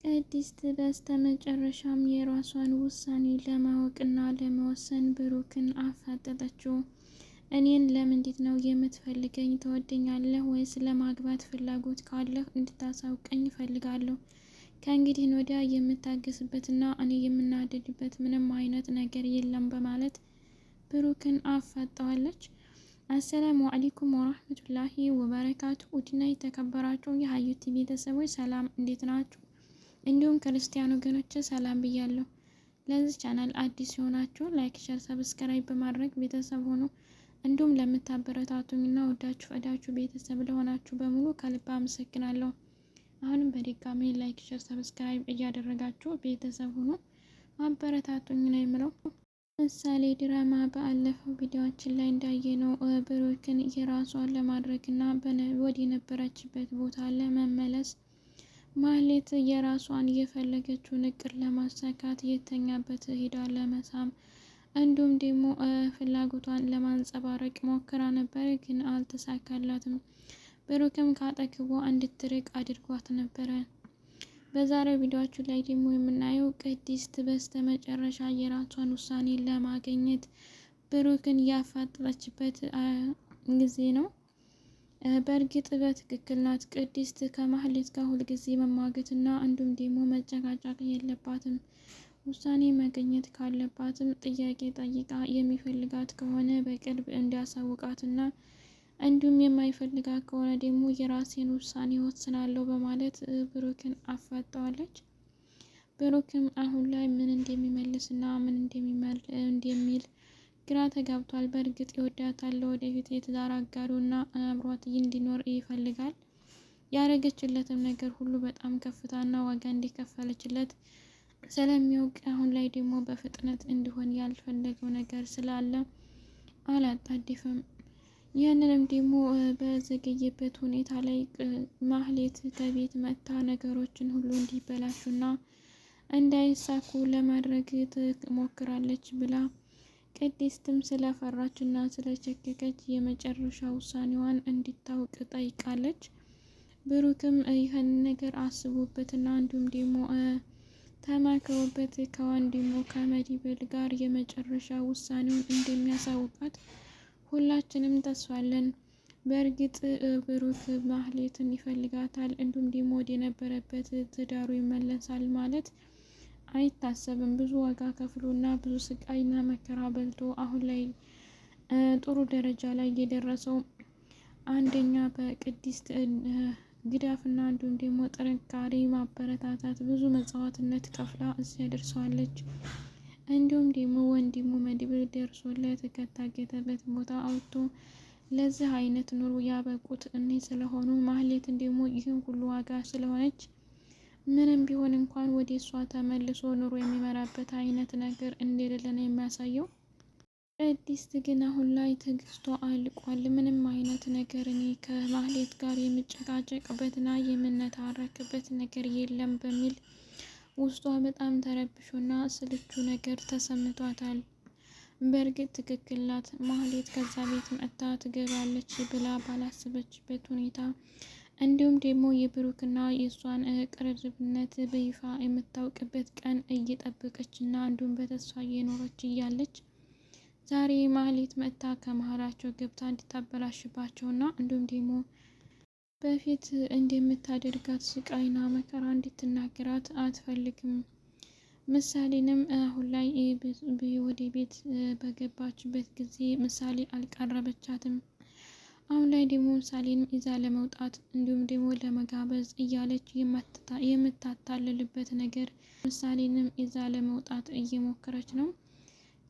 ቅድስት በስተመጨረሻም የራሷን ውሳኔ ለማወቅና ለመወሰን ብሩክን አፋጠጠችው። እኔን ለምንድን ነው የምትፈልገኝ? ትወደኛለህ ወይስ ለማግባት ፍላጎት ካለህ እንድታሳውቀኝ እፈልጋለሁ። ከእንግዲህ ወዲያ የምታገስበትና እኔ የምናደድበት ምንም አይነት ነገር የለም በማለት ብሩክን አፋጠዋለች። አሰላሙ አለይኩም ወራህመቱላሂ ወበረካቱ። ውድና የተከበራችሁ የሀዩቲ ቤተሰቦች ሰላም፣ እንዴት ናችሁ? እንዲሁም ክርስቲያን ወገኖች ሰላም ብያለሁ። ለዚህ ቻናል አዲስ የሆናችሁ ላይክ፣ ሸር፣ ሰብስክራይብ በማድረግ ቤተሰብ ሆኑ። እንዲሁም ለምታበረታቱኝና ወዳችሁ ፈዳችሁ ቤተሰብ ለሆናችሁ በሙሉ ከልብ አመሰግናለሁ። አሁንም በድጋሚ ላይክ፣ ሸር፣ ሰብስክራይብ እያደረጋችሁ ቤተሰብ ሆኑ አበረታቱኝ ነው የምለው። ምሳሌ ድራማ ባለፈው ቪዲዮአችን ላይ እንዳየነው ብሩክን የራሷን ለማድረግና ወደ ነበረችበት ቦታ ለመመለስ ማህሌት የራሷን የፈለገችውን እቅድ ለማሳካት የተኛበት ሄዳ ለመሳም እንዲሁም ደግሞ ፍላጎቷን ለማንጸባረቅ ሞክራ ነበር፣ ግን አልተሳካላትም። ብሩክም ካጠገቧ እንድትርቅ አድርጓት ነበረ። በዛሬው ቪዲዮአችን ላይ ደግሞ የምናየው ቅድስት በስተመጨረሻ የራሷን ውሳኔ ለማግኘት ብሩክን ያፋጠጠችበት ጊዜ ነው። በእርግጥ በትክክል ናት። ቅድስት ከማህሌት ጋር ሁልጊዜ መሟገትና እንዲሁም ደግሞ መጨቃጨቅ የለባትም። ውሳኔ መገኘት ካለባትም ጥያቄ ጠይቃ የሚፈልጋት ከሆነ በቅርብ እንዲያሳውቃትና እንዲሁም የማይፈልጋት ከሆነ ደግሞ የራሴን ውሳኔ ወስናለሁ በማለት ብሩክን አፋጠዋለች። ብሩክም አሁን ላይ ምን እንደሚመልስና ምን እንደሚል ግራ ተጋብቷል። በእርግጥ ይወዳታል። ወደፊት የትዳር አጋሩና አብሯት እንዲኖር ይፈልጋል። ያደረገችለትም ነገር ሁሉ በጣም ከፍታና ዋጋ እንዲከፈለችለት ስለሚያውቅ አሁን ላይ ደግሞ በፍጥነት እንዲሆን ያልፈለገው ነገር ስላለ አላጣደፍም። ይህንንም ደግሞ በዘገየበት ሁኔታ ላይ ማህሌት ከቤት መጥታ ነገሮችን ሁሉ እንዲበላሹና እንዳይሳኩ ለማድረግ ትሞክራለች ብላ ቅድስትም ስለፈራችና ስለቸከከች የመጨረሻ ውሳኔዋን እንዲታወቅ ጠይቃለች። ብሩክም ይህን ነገር አስቦበትና እንዲሁም ደግሞ ተማክሮበት ከወንድሙ ከመድብል ጋር የመጨረሻ ውሳኔውን እንደሚያሳውቃት ሁላችንም ተስፋለን። በእርግጥ ብሩክ ማህሌትን ይፈልጋታል፣ እንዲሁም ደግሞ ወደ ነበረበት ትዳሩ ይመለሳል ማለት አይታሰብም። ብዙ ዋጋ ከፍሎና ብዙ ስቃይና መከራ በልቶ አሁን ላይ ጥሩ ደረጃ ላይ የደረሰው አንደኛ በቅድስት ግዳፍና እንዲሁም ደግሞ ጥንካሬ ማበረታታት ብዙ መጽዋዕትነት ከፍላ እዚያ ደርሰዋለች። እንዲሁም ደግሞ ወንድሙ መድብል ደርሶለት ከታገተበት ቦታ አውጥቶ ለዚህ አይነት ኑሮ ያበቁት እኔ ስለሆኑ ማህሌትን ደግሞ ይህን ሁሉ ዋጋ ስለሆነች ምንም ቢሆን እንኳን ወደ እሷ ተመልሶ ኑሮ የሚመራበት አይነት ነገር እንደሌለ ነው የሚያሳየው። ቅድስት ግን አሁን ላይ ትዕግስቷ አልቋል። ምንም አይነት ነገር እኔ ከማህሌት ጋር የምጨቃጨቅበትና የምነታረክበት ነገር የለም በሚል ውስጧ በጣም ተረብሾና ስልቹ ነገር ተሰምቷታል። በእርግጥ ትክክል ናት። ማህሌት ከዛ ቤት መጥታ ትገባለች ብላ ባላሰበችበት ሁኔታ እንዲሁም ደግሞ የብሩክና የእሷን ቅርርብነት በይፋ የምታውቅበት ቀን እየጠበቀችና እንዲሁም በተስፋ እየኖረች እያለች ዛሬ ማህሌት መጥታ ከመሀላቸው ገብታ እንድታበላሽባቸውና እንዲሁም ደግሞ በፊት እንደምታደርጋት ስቃይና መከራ እንድትናገራት አትፈልግም። ምሳሌንም አሁን ላይ ወደ ቤት በገባችበት ጊዜ ምሳሌ አልቀረበቻትም። አሁን ላይ ደግሞ ምሳሌንም ይዛ ለመውጣት እንዲሁም ደግሞ ለመጋበዝ እያለች የምታታልልበት ነገር ምሳሌንም ይዛ ለመውጣት እየሞከረች ነው።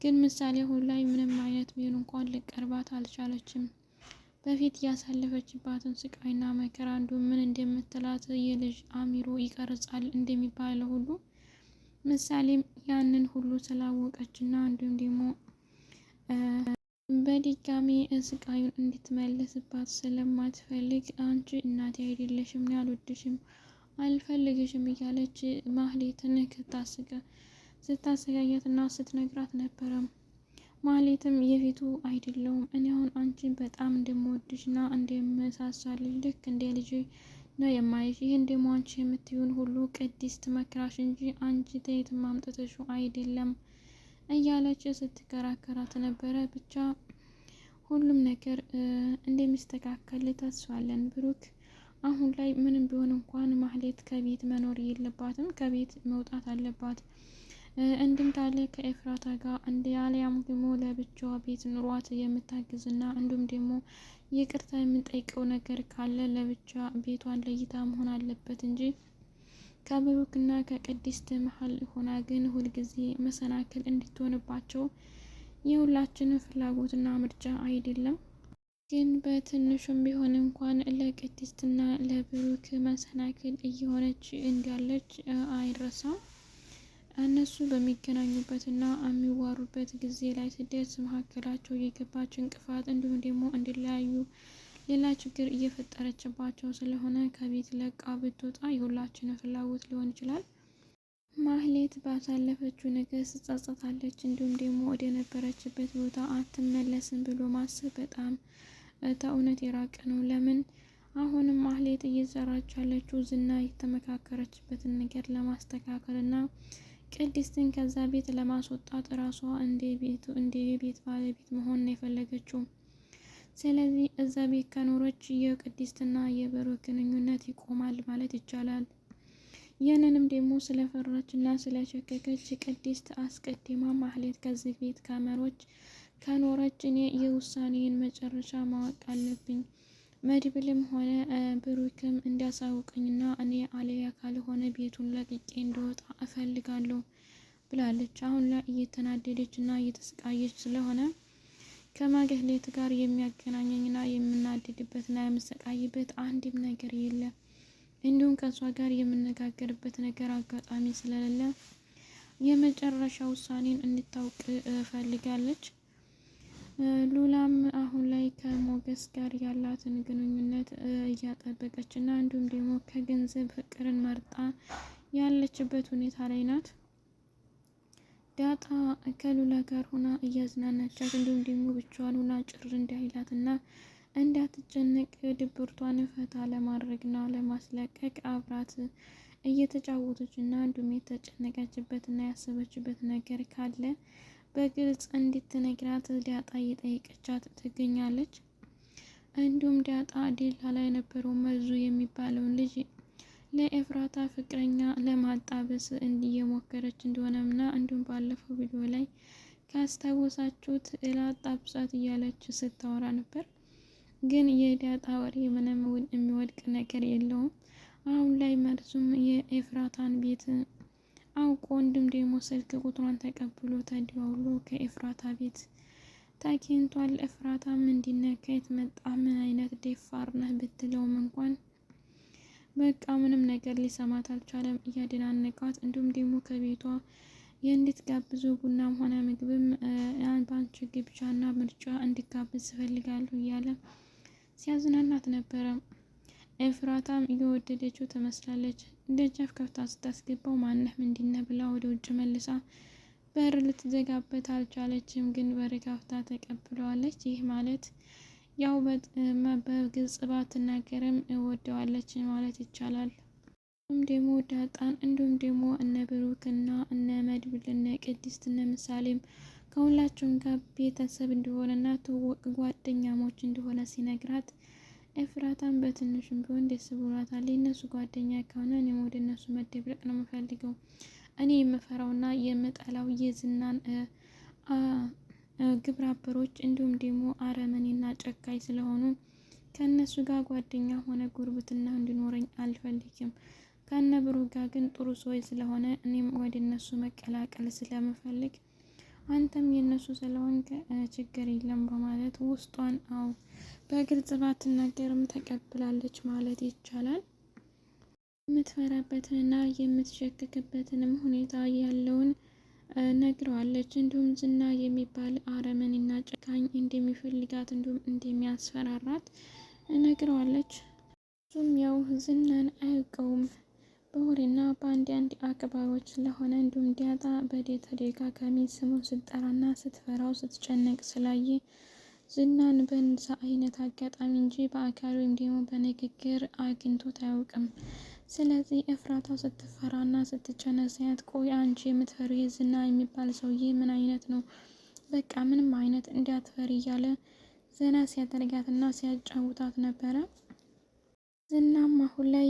ግን ምሳሌ አሁን ላይ ምንም አይነት ቢሆን እንኳን ልቀርባት አልቻለችም። በፊት ያሳለፈችባትን ስቃይና መከራ እንዲሁም ምን እንደምትላት የልጅ አሚሮ ይቀርጻል እንደሚባለው ሁሉ ምሳሌም ያንን ሁሉ ስላወቀችና እንዲሁም ደግሞ በድጋሚ ስቃዩን እንድትመለስባት ስለማትፈልግ አንቺ እናቴ አይደለሽም፣ አልወድሽም፣ አልፈልግሽም እያለች ማህሌትን ስታሰቃያትና ስትነግራት ነበረ። ማህሌትም የፊቱ አይደለውም፣ እኔ አሁን አንቺን በጣም እንደምወድሽና እንደምሳሳልሽ ልክ እንደ ልጅ ነው የማይሽ። ይህን ደግሞ አንቺ የምትይውን ሁሉ ቅድስት መክራሽ እንጂ አንቺ ተየትም አምጥተሽው አይደለም እያለች ስትከራከራት ነበረ። ብቻ ሁሉም ነገር እንደሚስተካከል ተስፋለን። ብሩክ አሁን ላይ ምንም ቢሆን እንኳን ማህሌት ከቤት መኖር የለባትም፣ ከቤት መውጣት አለባት። እንድም ታለ ከኤፍራታ ጋር እንደ አሊያም ደግሞ ለብቻዋ ቤት ኑሯት የምታግዝና እንዲሁም ደግሞ ይቅርታ የምንጠይቀው ነገር ካለ ለብቻ ቤቷን ለይታ መሆን አለበት እንጂ ከብሩክና ከቅድስት መሀል ሆና ግን ሁልጊዜ መሰናክል እንድትሆንባቸው የሁላችንም ፍላጎትና ምርጫ አይደለም። ግን በትንሹም ቢሆን እንኳን ለቅድስትና ለብሩክ መሰናክል እየሆነች እንዳለች አይረሳም። እነሱ በሚገናኙበትና የሚዋሩበት ጊዜ ላይ ስደርስ መካከላቸው የገባች እንቅፋት እንዲሁም ደግሞ እንዲለያዩ ሌላ ችግር እየፈጠረችባቸው ስለሆነ ከቤት ለቃ ብትወጣ የሁላችንም ፍላጎት ሊሆን ይችላል። ማህሌት ባሳለፈችው ነገር ትጸጸታለች። እንዲሁም ደግሞ ወደ ነበረችበት ቦታ አትመለስም ብሎ ማሰብ በጣም ከእውነት የራቀ ነው። ለምን አሁንም ማህሌት እየሰራች ያለችው ዝና የተመካከረችበትን ነገር ለማስተካከል እና ቅድስትን ከዛ ቤት ለማስወጣት ራሷ እንደ ቤት ባለቤት መሆን ነው የፈለገችው። ስለዚህ እዛ ቤት ከኖረች የቅድስትና የብሩክ ግንኙነት ይቆማል ማለት ይቻላል። ይህንንም ደግሞ ስለፈራች እና ስለሸከከች ቅድስት አስቀድማ ማህሌት ከዚህ ቤት ከኖረች እኔ የውሳኔን መጨረሻ ማወቅ አለብኝ፣ መድብልም ሆነ ብሩክም እንዲያሳውቀኝና እኔ አለያ ካልሆነ ቤቱን ለቅቄ እንደወጣ እፈልጋለሁ ብላለች። አሁን ላይ እየተናደደች እና እየተሰቃየች ስለሆነ ከማህሌት ጋር የሚያገናኘኝና የምናደድበትና የምሰቃይበት አንድም ነገር የለም። እንዲሁም ከእሷ ጋር የምነጋገርበት ነገር አጋጣሚ ስለሌለ የመጨረሻ ውሳኔን እንድታውቅ ፈልጋለች። ሉላም አሁን ላይ ከሞገስ ጋር ያላትን ግንኙነት እያጠበቀች እና እንዲሁም ደግሞ ከገንዘብ ፍቅርን መርጣ ያለችበት ሁኔታ ላይ ናት። ዳጣ ከሉላ ጋር ሆና እያዝናናቻት እንዲሁም ደግሞ ብቻዋን ሆና ጭር እንዳይላት እና እንዳትጨነቅ ድብርቷን ፈታ ለማድረግና ለማስለቀቅ አብራት እየተጫወተች እና እንዲሁም የተጨነቀችበት እና ያሰበችበት ነገር ካለ በግልጽ እንድትነግራት ዳጣ እየጠየቀቻት ትገኛለች። እንዲሁም ዳጣ ዴላ ላይ የነበረው መርዙ የሚባለውን ልጅ ለኤፍራታ ፍቅረኛ ለማጣበስ እየሞከረች እንደሆነና እንዲሁም ባለፈው ቪዲዮ ላይ ካስታወሳችሁት ላጣብሳት እያለች ስታወራ ነበር። ግን የዳጣ ወሬ ምንም የሚወድቅ ነገር የለውም። አሁን ላይ መርዙም የኤፍራታን ቤት አውቆ እንዲሁም ደግሞ ስልክ ቁጥሯን ተቀብሎ ተደዋውሎ ከኤፍራታ ቤት ተገኝቷል። ኤፍራታም እንዲነካት መጣ። ምን አይነት ደፋር ነህ ብትለውም እንኳን በቃ ምንም ነገር ሊሰማት አልቻለም። እያደናነቃት እንዲሁም ደግሞ ከቤቷ የእንድትጋብዙ ቡናም ሆነ ምግብም በአንቺ ግብዣና ምርጫ እንዲጋብዝ እፈልጋለሁ እያለ ሲያዝናናት ነበረ። ኤፍራታም እየወደደችው ትመስላለች። ደጃፍ ከፍታ ስታስገባው ማነህ ምንድነው ብላ ወደ ውጭ መልሳ በር ልትዘጋበት አልቻለችም። ግን በር ከፍታ ተቀብለዋለች። ይህ ማለት ያው በግልጽ ባትናገርም እወደዋለች ማለት ይቻላል። እንዲሁም ደግሞ ዳጣን እንዲሁም ደግሞ እነ ብሩክና እነ መድብል እነ ቅድስት እነ ምሳሌም ከሁላቸውም ጋር ቤተሰብ እንደሆነና ትውውቅ ጓደኛሞች እንደሆነ ሲነግራት ኤፍራታን በትንሹም ቢሆን ደስ ብሏታል። የእነሱ ጓደኛ ከሆነ እኔም ወደ እነሱ መደብለቅ ነው የምፈልገው። እኔ የምፈራውና የምጠላው የዝናን ግብረ አበሮች እንዲሁም ደግሞ አረመኔና ጨካኝ ስለሆኑ ከእነሱ ጋር ጓደኛ ሆነ ጉርብትና እንዲኖረኝ አልፈልግም። ከነ ብሩክ ጋር ግን ጥሩ ሰዎች ስለሆነ እኔም ወደ እነሱ መቀላቀል ስለምፈልግ አንተም የእነሱ ስለሆንክ ችግር የለም በማለት ውስጧን በግልጽ ባትናገርም ተቀብላለች ማለት ይቻላል። የምትፈራበትንና የምትሸክክበትንም ሁኔታ ያለውን ነግረዋለች። እንዲሁም ዝና የሚባል አረመኔና ጨካኝ እንደሚፈልጋት እንዲሁም እንደሚያስፈራራት ነግረዋለች። እሱም ያው ዝናን አያውቀውም በወሬና በአንዳንድ አክባሮች ስለሆነ እንዲሁም ዳጣ በተደጋጋሚ ስሙን ስትጠራና ስትፈራው ስትጨነቅ ስላየ ዝናን በእንደዛ አይነት አጋጣሚ እንጂ በአካል ወይም ደግሞ በንግግር አግኝቶት አያውቅም። ስለዚህ ኤፍራታ ስትፈራና ስትጨነቅ ሲያት ቆይ አንቺ የምትፈሪ ዝና የሚባል ሰውዬ ምን አይነት ነው? በቃ ምንም አይነት እንዲያትፈሪ እያለ ዘና ሲያደርጋትና ሲያጫውታት ነበረ። ዝናም አሁን ላይ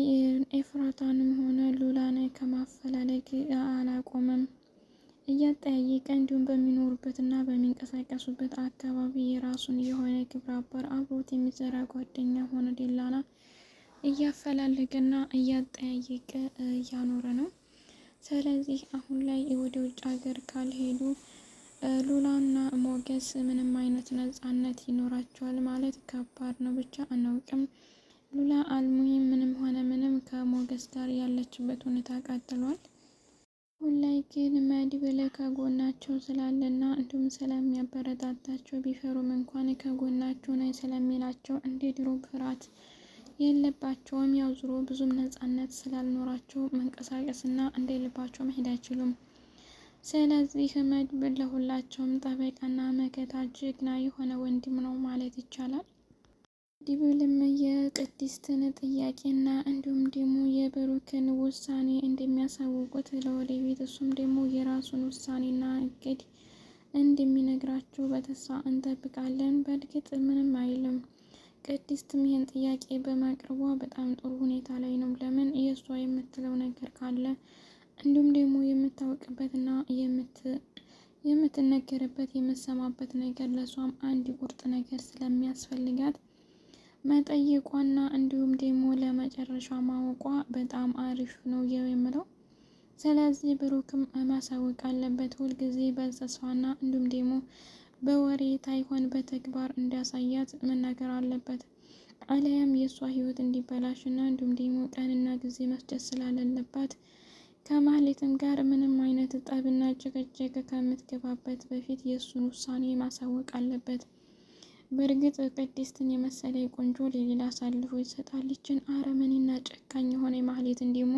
ኤፍራታንም ሆነ ሉላን ከማፈላለግ አላቆመም። እያጠያየቀ እንዲሁም በሚኖሩበትና በሚንቀሳቀሱበት አካባቢ የራሱን የሆነ ግብረ አበር አብሮት የሚሰራ ጓደኛ ሆነ ዴላና እያፈላለገና እያጠያየቀ እያኖረ ነው። ስለዚህ አሁን ላይ ወደ ውጭ ሀገር ካልሄዱ ሉላና ሞገስ ምንም አይነት ነጻነት ይኖራቸዋል ማለት ከባድ ነው። ብቻ አናውቅም። ሉላ አልሙሂም ምንም ሆነ ምንም ከሞገስ ጋር ያለችበት ሁኔታ ቀጥሏል። አሁን ላይ ግን መድብል ከጎናቸው ስላለና እንዲሁም ስለሚያበረታታቸው ቢፈሩም እንኳን ከጎናቸው ነኝ ስለሚላቸው እንደ ድሮ ፍርሃት የለባቸውም። ያው ዙሮ ብዙም ነጻነት ስላልኖራቸው መንቀሳቀስና እንደ ልባቸው መሄድ አይችሉም። ስለዚህ መድብል ለሁላቸውም ጠበቃና መከታ ጀግና የሆነ ወንድም ነው ማለት ይቻላል። መድብልም የቅድስትን ጥያቄና እንዲሁም ደግሞ የብሩክን ውሳኔ እንደሚያሳውቁት ለወደፊት እሱም ደግሞ የራሱን ውሳኔና እቅድ እንደሚነግራቸው በተስፋ እንጠብቃለን። በእርግጥ ምንም አይልም። ቅድስትም ይህን ጥያቄ በማቅረቧ በጣም ጥሩ ሁኔታ ላይ ነው። ለምን የእሷ የምትለው ነገር ካለ እንዲሁም ደግሞ የምታወቅበትና የምትነገርበት የምትሰማበት ነገር ለእሷም አንድ ቁርጥ ነገር ስለሚያስፈልጋት መጠየቋና እንዲሁም ደግሞ ለመጨረሻ ማወቋ በጣም አሪፍ ነው የምለው። ስለዚህ ብሩክም ማሳወቅ አለበት። ሁልጊዜ በተስፋና እንዲሁም ደግሞ በወሬ ታይሆን በተግባር እንዲያሳያት መናገር አለበት። አለያም የእሷ ህይወት እንዲበላሽና እንዲሁም ደግሞ ቀንና ጊዜ መስጠት ስላለባት ከማህሌትም ጋር ምንም አይነት ጠብና ጭቅጭቅ ከምትገባበት በፊት የእሱን ውሳኔ ማሳወቅ አለበት። በእርግጥ ቅድስትን የመሰለ ቆንጆ ለሌላ አሳልፎ ይሰጣልችን አረመኔና ጨካኝ የሆነ ማህሌት እንዲሞ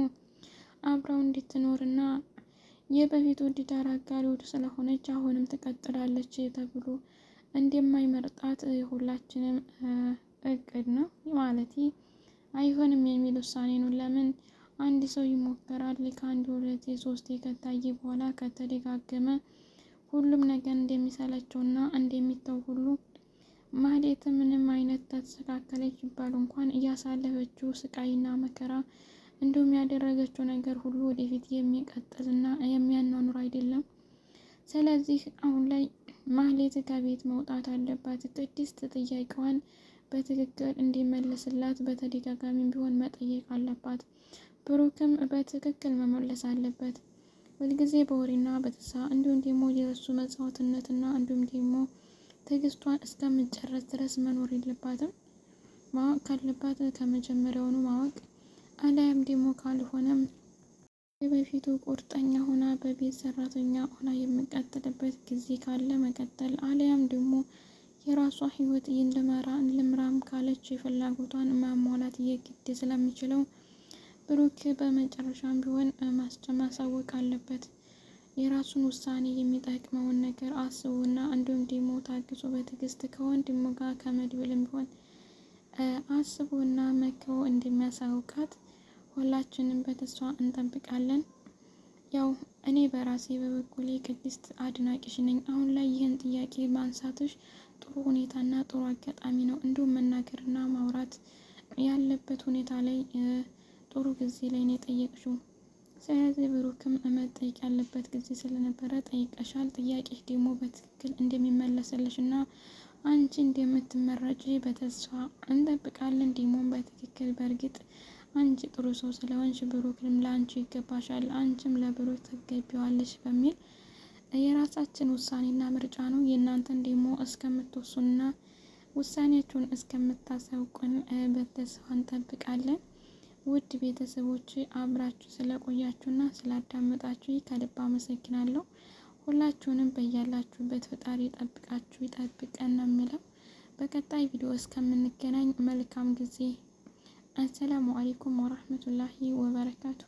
አብራው እንድትኖርና የበፊቱ ትዳር አጋሪው ስለሆነች አሁንም ትቀጥላለች ተብሎ እንደማይመርጣት ሁላችንም እቅድ ነው ማለት አይሆንም የሚል ውሳኔ ነው። ለምን አንድ ሰው ይሞከራል ከአንድ ሁለት ሶስት ከታየ በኋላ ከተደጋገመ ሁሉም ነገር እንደሚሰለቸውና እንደሚተው ሁሉ ማህሌት ምንም አይነት ተስተካከለች ይባል እንኳን እያሳለፈችው ስቃይና መከራ እንዲሁም ያደረገችው ነገር ሁሉ ወደፊት የሚቀጥልና የሚያኗኑር አይደለም። ስለዚህ አሁን ላይ ማህሌት ከቤት መውጣት አለባት። ቅድስት ጥያቄዋን በትክክል እንዲመለስላት በተደጋጋሚ ቢሆን መጠየቅ አለባት። ብሩክም በትክክል መመለስ አለበት። ሁልጊዜ በወሬና በተስፋ እንዲሁም ደግሞ የእሱ መስዋዕትነትና እንዲሁም ደግሞ ትዕግስቷን እስከምጨረስ ድረስ መኖር የለባትም። ማወቅ ካለባት ከመጀመሪያውኑ ማወቅ አለያም ደግሞ ካልሆነም የበፊቱ ቁርጠኛ ሆና በቤት ሰራተኛ ሆና የምቀጥልበት ጊዜ ካለ መቀጠል አለያም ደግሞ የራሷ ህይወት ልምራም ካለች የፍላጎቷን ማሟላት የግድ ስለሚችለው ብሩክ በመጨረሻም ቢሆን ማሳወቅ አለበት። የራሱን ውሳኔ የሚጠቅመውን ነገር አስቡና እንዲሁም ደግሞ ታግሶ በትዕግስት ከወንድሙ ጋር ከመድብልም ቢሆን አስቡና መክሮ እንደሚያሳውቃት ሁላችንም በተስፋ እንጠብቃለን። ያው እኔ በራሴ በበኩሌ ቅድስት አድናቂሽ ነኝ። አሁን ላይ ይህን ጥያቄ ማንሳትሽ ጥሩ ሁኔታና ጥሩ አጋጣሚ ነው። እንዲሁም መናገርና ማውራት ያለበት ሁኔታ ላይ ጥሩ ጊዜ ላይ ነው የጠየቅሽው። ስለዚህ ብሩክም መጠየቅ ያለበት ጊዜ ስለነበረ ጠይቀሻል። ጥያቄ ደግሞ በትክክል እንደሚመለስልሽ እና አንቺ እንደምትመረጪ በተስፋ እንጠብቃለን። ደግሞም በትክክል በእርግጥ አንቺ ጥሩ ሰው ስለሆንሽ ብሩክም ለአንቺ ይገባሻል፣ አንቺም ለብሩክ ትገቢዋለሽ በሚል የራሳችን ውሳኔና ምርጫ ነው። የእናንተን ደግሞ እስከምትወሱንና ውሳኔያችሁን እስከምታሳውቁን በተስፋ እንጠብቃለን። ውድ ቤተሰቦች አብራችሁ ስለቆያችሁና ስላዳመጣችሁ ከልብ አመሰግናለሁ። ሁላችሁንም በያላችሁበት ፈጣሪ ይጠብቃችሁ ይጠብቀን ነው የሚለው። በቀጣይ ቪዲዮ እስከምንገናኝ መልካም ጊዜ። አሰላሙ አለይኩም ወራህመቱላሂ ወበረካቱ።